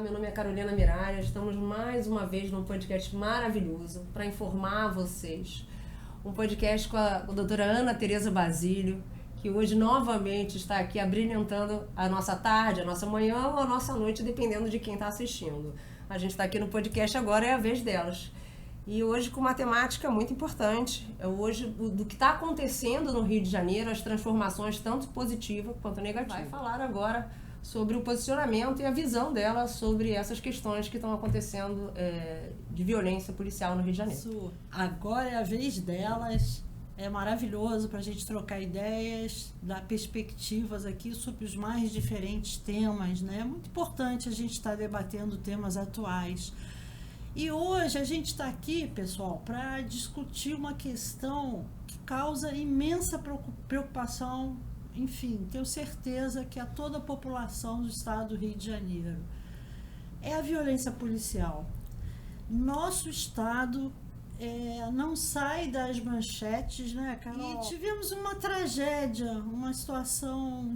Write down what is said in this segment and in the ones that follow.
meu nome é Carolina Miralha, estamos mais uma vez num podcast maravilhoso para informar vocês. Um podcast com a doutora Ana Tereza Basílio, que hoje novamente está aqui abrilhantando a nossa tarde, a nossa manhã ou a nossa noite, dependendo de quem está assistindo. A gente está aqui no podcast agora, é a vez delas. E hoje com uma temática muito importante, hoje do que está acontecendo no Rio de Janeiro, as transformações tanto positivas quanto negativas. Vai falar agora sobre o posicionamento e a visão dela sobre essas questões que estão acontecendo de violência policial no Rio de Janeiro. Isso, agora é a vez delas, é maravilhoso para a gente trocar ideias, dar perspectivas aqui sobre os mais diferentes temas, né? É muito importante a gente estar debatendo temas atuais. E hoje a gente está aqui, pessoal, para discutir uma questão que causa imensa preocupação. Enfim, tenho certeza que a toda a população do estado do Rio de Janeiro. É a violência policial. Nosso estado não sai das manchetes, né, Carol? E tivemos uma tragédia, uma situação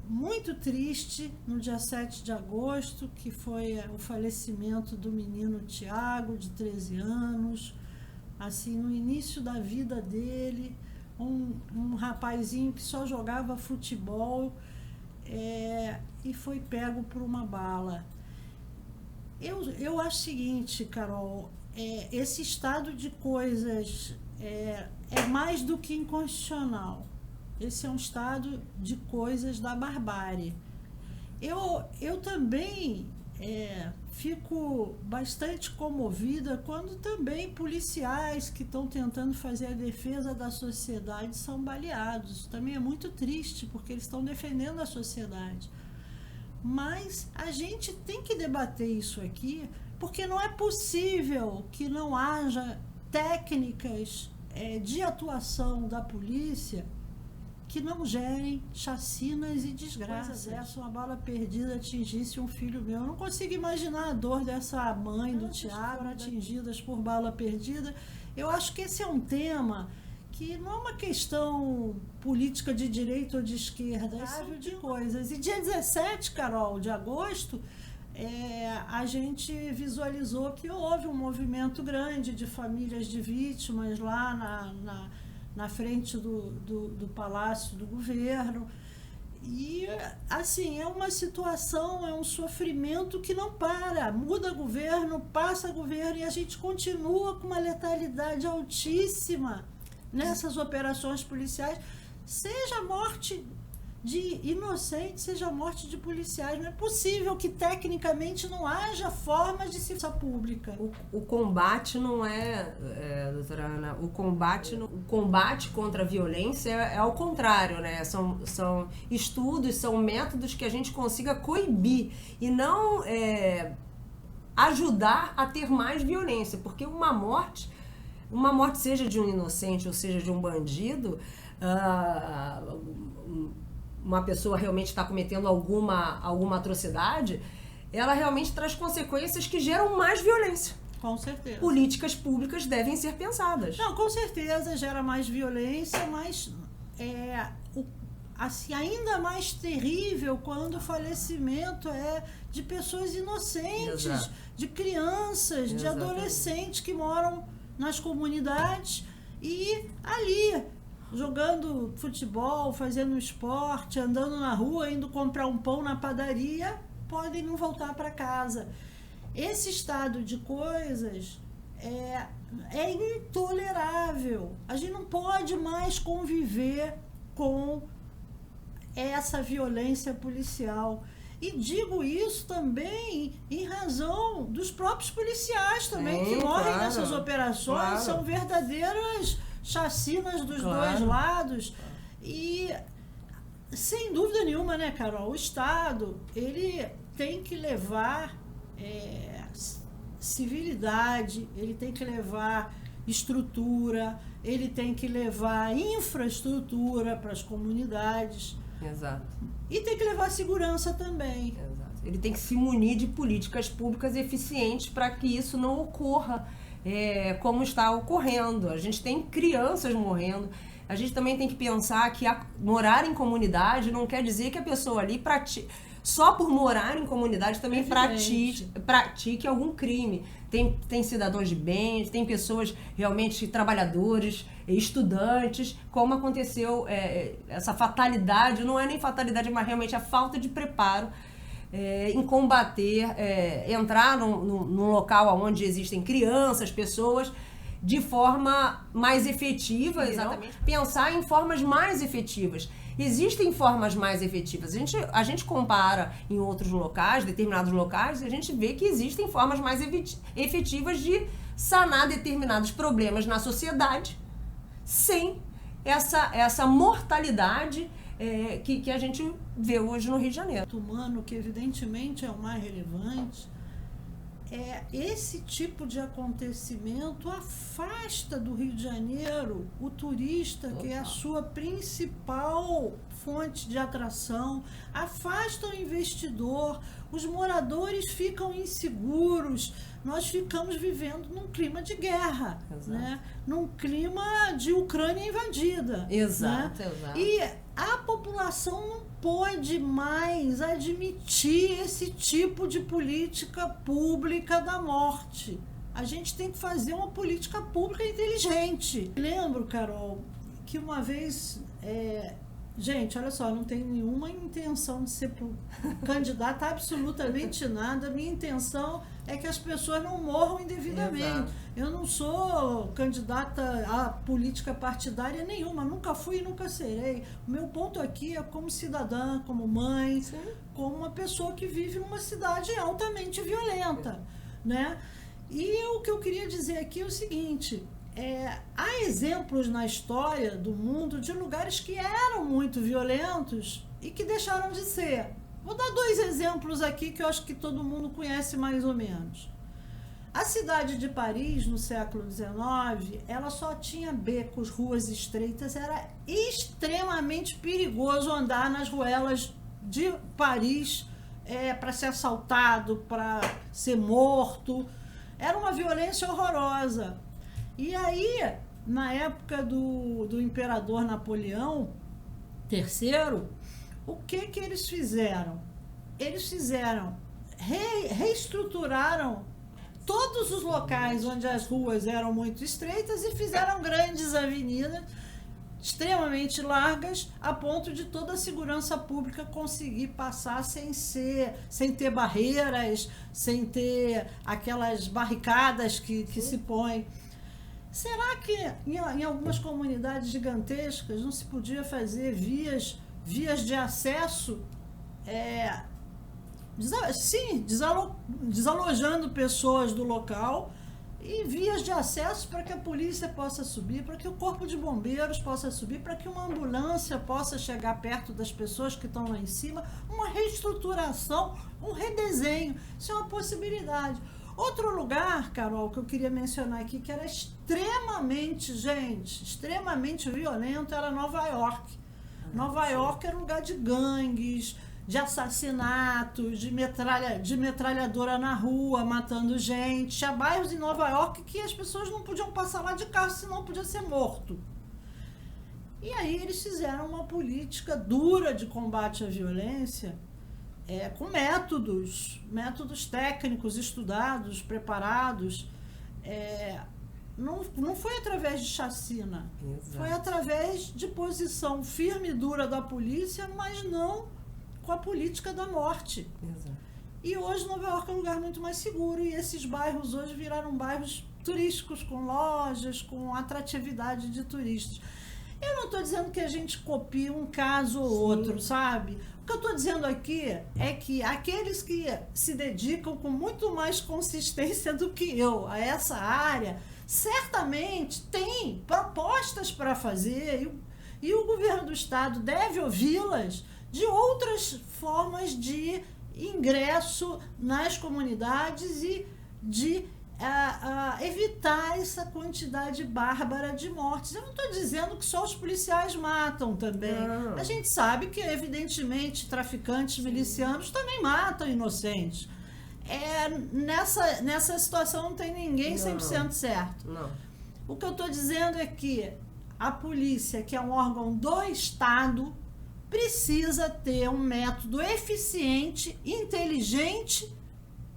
muito triste no dia 7 de agosto, que foi o falecimento do menino Tiago, de 13 anos, assim, no início da vida dele. Um rapazinho que só jogava futebol e foi pego por uma bala. Eu acho o seguinte, Carol, esse estado de coisas é mais do que inconstitucional. Esse é um estado de coisas da barbárie. Eu também fico bastante comovida quando também policiais que estão tentando fazer a defesa da sociedade são baleados. Também é muito triste, porque eles estão defendendo a sociedade. Mas a gente tem que debater isso aqui, porque não é possível que não haja técnicas de atuação da polícia que não gerem chacinas e desgraças. Se uma bala perdida atingisse um filho meu, eu não consigo imaginar a dor dessa mãe do Tiago atingidas por bala perdida. Eu acho que esse é um tema que não é uma questão política de direita ou de esquerda, é de coisas. E dia 17, Carol, de agosto, a gente visualizou que houve um movimento grande de famílias de vítimas lá na frente do Palácio do Governo. E, assim, é uma situação, é um sofrimento que não para. Muda governo, passa governo e a gente continua com uma letalidade altíssima nessas operações policiais. Seja a morte de inocentes, seja a morte de policiais. Não é possível que tecnicamente não haja forma de segurança pública. O combate não doutora Ana, o combate contra a violência é ao contrário, né? São estudos, são métodos que a gente consiga coibir e não ajudar a ter mais violência, porque uma morte seja de um inocente ou seja de um bandido, uma pessoa realmente está cometendo alguma atrocidade, ela realmente traz consequências que geram mais violência. Com certeza. Políticas públicas devem ser pensadas. Não, com certeza gera mais violência, mas assim, ainda mais terrível quando o falecimento é de pessoas inocentes, exato, de crianças, exatamente, de adolescentes que moram nas comunidades e ali jogando futebol, fazendo esporte, andando na rua, indo comprar um pão na padaria, podem não voltar para casa. Esse estado de coisas é intolerável. A gente não pode mais conviver com essa violência policial. E digo isso também em razão dos próprios policiais também, que morrem nessas operações, claro, são verdadeiras chacinas dos dois lados. E sem dúvida nenhuma, né, Carol, o Estado, ele tem que levar civilidade, ele tem que levar estrutura, ele tem que levar infraestrutura para as comunidades. Exato. E tem que levar segurança também. Exato. Ele tem que se munir de políticas públicas eficientes para que isso não ocorra como está ocorrendo. A gente tem crianças morrendo, a gente também tem que pensar que morar em comunidade não quer dizer que a pessoa ali só por morar em comunidade também pratique algum crime. Tem cidadãos de bem, tem pessoas realmente trabalhadores, estudantes, como aconteceu essa fatalidade, não é nem fatalidade, mas realmente a falta de preparo em combater, entrar num local onde existem crianças, pessoas, de forma mais efetiva, exatamente. Pensar em formas mais efetivas. Existem formas mais efetivas. A gente compara em outros locais, determinados locais, e a gente vê que existem formas mais efetivas de sanar determinados problemas na sociedade sem essa mortalidade que a gente vê hoje no Rio de Janeiro. O humano, que evidentemente é o mais relevante, esse tipo de acontecimento afasta do Rio de Janeiro o turista, que é a sua principal fonte de atração, afasta o investidor, os moradores ficam inseguros, nós ficamos vivendo num clima de guerra, né? Num clima de Ucrânia invadida. Exato, né? exato. E a população não pode mais admitir esse tipo de política pública da morte. A gente tem que fazer uma política pública inteligente. Lembro, Carol, que uma vez... Gente, olha só, não tenho nenhuma intenção de ser candidata a absolutamente nada. Minha intenção é que as pessoas não morram indevidamente. Exato. Eu não sou candidata a política partidária nenhuma, nunca fui e nunca serei. O meu ponto aqui é como cidadã, como mãe, Sim. como uma pessoa que vive numa cidade altamente violenta, né? E o que eu queria dizer aqui é o seguinte... há exemplos na história do mundo de lugares que eram muito violentos e que deixaram de ser. Vou dar 2 exemplos aqui que eu acho que todo mundo conhece mais ou menos. A cidade de Paris, no século XIX, ela só tinha becos, ruas estreitas, era extremamente perigoso andar nas ruelas de Paris para ser assaltado, para ser morto. Era uma violência horrorosa. E aí, na época do imperador Napoleão III, o que eles fizeram? Eles reestruturaram todos os locais onde as ruas eram muito estreitas e fizeram grandes avenidas extremamente largas, a ponto de toda a segurança pública conseguir passar sem ter barreiras, sem ter aquelas barricadas que se põem. Será que em algumas comunidades gigantescas não se podia fazer vias de acesso, desalojando pessoas do local, e vias de acesso para que a polícia possa subir, para que o corpo de bombeiros possa subir, para que uma ambulância possa chegar perto das pessoas que estão lá em cima? Uma reestruturação, um redesenho, isso é uma possibilidade. Outro lugar, Carol, que eu queria mencionar aqui, que era extremamente violento, era Nova York. Nova York era um lugar de gangues, de assassinatos, de metralhadora na rua, matando gente. Tinha bairros em Nova York que as pessoas não podiam passar lá de carro, senão podia ser morto. E aí eles fizeram uma política dura de combate à violência, com métodos técnicos estudados, preparados. Não foi através de chacina. Exato. Foi através de posição firme e dura da polícia, mas não com a política da morte. Exato. E hoje Nova York é um lugar muito mais seguro, e esses bairros hoje viraram bairros turísticos, com lojas, com atratividade de turistas. Eu não estou dizendo que a gente copia um caso ou outro, sabe? O que eu estou dizendo aqui é que aqueles que se dedicam com muito mais consistência do que eu a essa área, certamente têm propostas para fazer, e o governo do estado deve ouvi-las, de outras formas de ingresso nas comunidades e de evitar essa quantidade bárbara de mortes. Eu não estou dizendo que só os policiais matam também. Não. A gente sabe que, evidentemente, traficantes, milicianos também matam inocentes. Nessa situação não tem ninguém 100% certo. Não. O que eu estou dizendo é que a polícia, que é um órgão do Estado, precisa ter um método eficiente, inteligente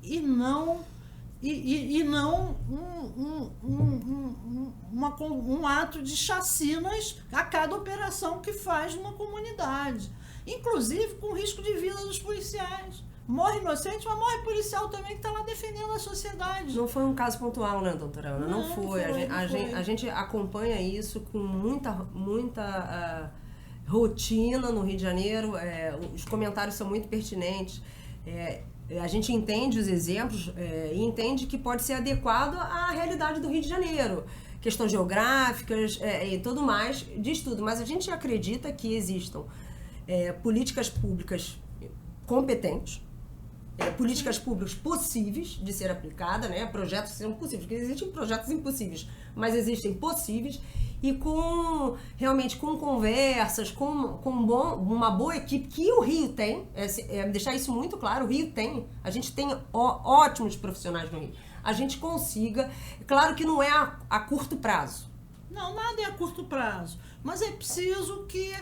e não um ato de chacinas a cada operação que faz numa comunidade. Inclusive com risco de vida dos policiais. Morre inocente, mas morre policial também que está lá defendendo a sociedade. Não foi um caso pontual, né, doutora Ana? Não foi. A gente acompanha isso com muita rotina no Rio de Janeiro. Os comentários são muito pertinentes. A gente entende os exemplos e entende que pode ser adequado à realidade do Rio de Janeiro. Questões geográficas e tudo mais, diz tudo. Mas a gente acredita que existam políticas públicas competentes, políticas públicas possíveis de ser aplicada, né? Projetos são possíveis, porque existem projetos impossíveis, mas existem possíveis, e realmente com conversas, com uma boa equipe que o Rio tem, deixar isso muito claro, o Rio tem, a gente tem ótimos profissionais no Rio, a gente consiga, claro que não é a curto prazo. Não, nada é a curto prazo, mas é preciso que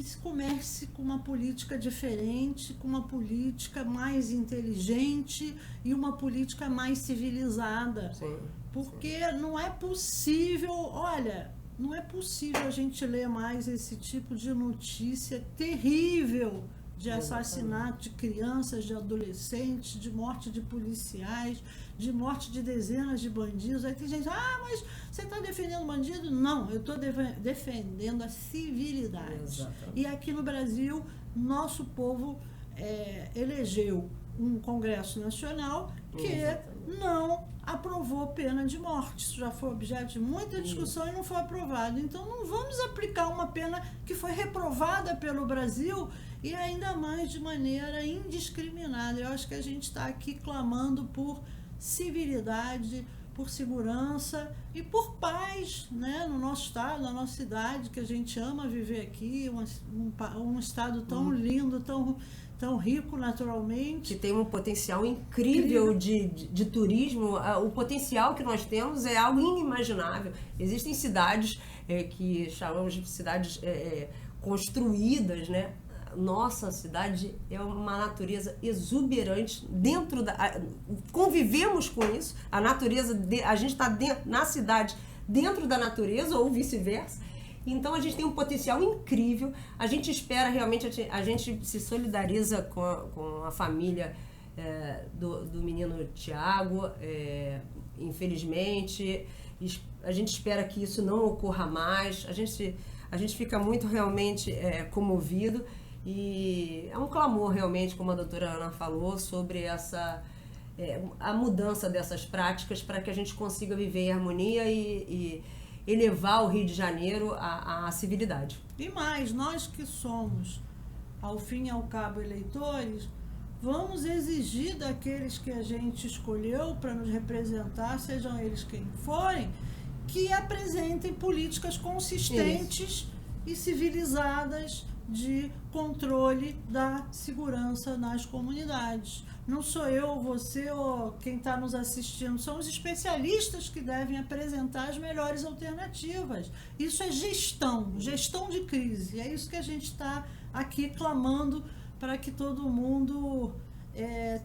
se comece com uma política diferente, com uma política mais inteligente e uma política mais civilizada. Sim, porque não é possível, não é possível a gente ler mais esse tipo de notícia terrível de assassinato de crianças, de adolescentes, de morte de policiais, de morte de dezenas de bandidos. Aí tem gente, mas você está defendendo bandido? Não, eu estou defendendo a civilidade. Exatamente. E aqui no Brasil, nosso povo elegeu um Congresso Nacional que não aprovou pena de morte. Isso já foi objeto de muita discussão e não foi aprovado. Então não vamos aplicar uma pena que foi reprovada pelo Brasil e ainda mais de maneira indiscriminada. Eu acho que a gente está aqui clamando por civilidade, por segurança e por paz, né? No nosso estado, na nossa cidade, que a gente ama viver aqui, um estado tão lindo, tão rico naturalmente. Que tem um potencial incrível de turismo. O potencial que nós temos é algo inimaginável. Existem cidades que chamamos de cidades construídas, né? Nossa cidade é uma natureza exuberante convivemos com isso, a natureza, a gente está na cidade dentro da natureza ou vice-versa, então a gente tem um potencial incrível, a gente espera realmente, a gente se solidariza com a família do menino Thiago, infelizmente, a gente espera que isso não ocorra mais, a gente fica muito realmente comovido. E é um clamor realmente, como a doutora Ana falou, sobre a mudança dessas práticas para que a gente consiga viver em harmonia e elevar o Rio de Janeiro à civilidade. E mais, nós que somos, ao fim e ao cabo, eleitores, vamos exigir daqueles que a gente escolheu para nos representar, sejam eles quem forem, que apresentem políticas consistentes e civilizadas de controle da segurança nas comunidades. Não sou eu, você ou quem está nos assistindo, são os especialistas que devem apresentar as melhores alternativas. Isso é gestão de crise. É isso que a gente está aqui clamando para que todo mundo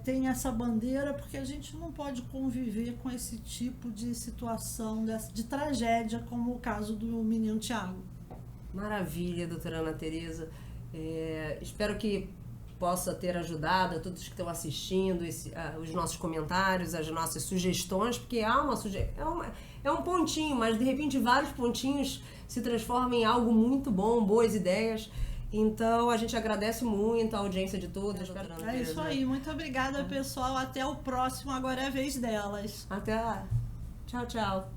tenha essa bandeira, porque a gente não pode conviver com esse tipo de situação, de tragédia, como o caso do menino Thiago. Maravilha, doutora Ana Tereza. Espero que possa ter ajudado a todos que estão assistindo os nossos comentários, as nossas sugestões, porque é um pontinho, mas de repente vários pontinhos se transformam em algo muito bom, boas ideias. Então a gente agradece muito a audiência de todos. É isso aí, muito obrigada, pessoal. Até o próximo, agora é a vez delas. Até lá. Tchau, tchau.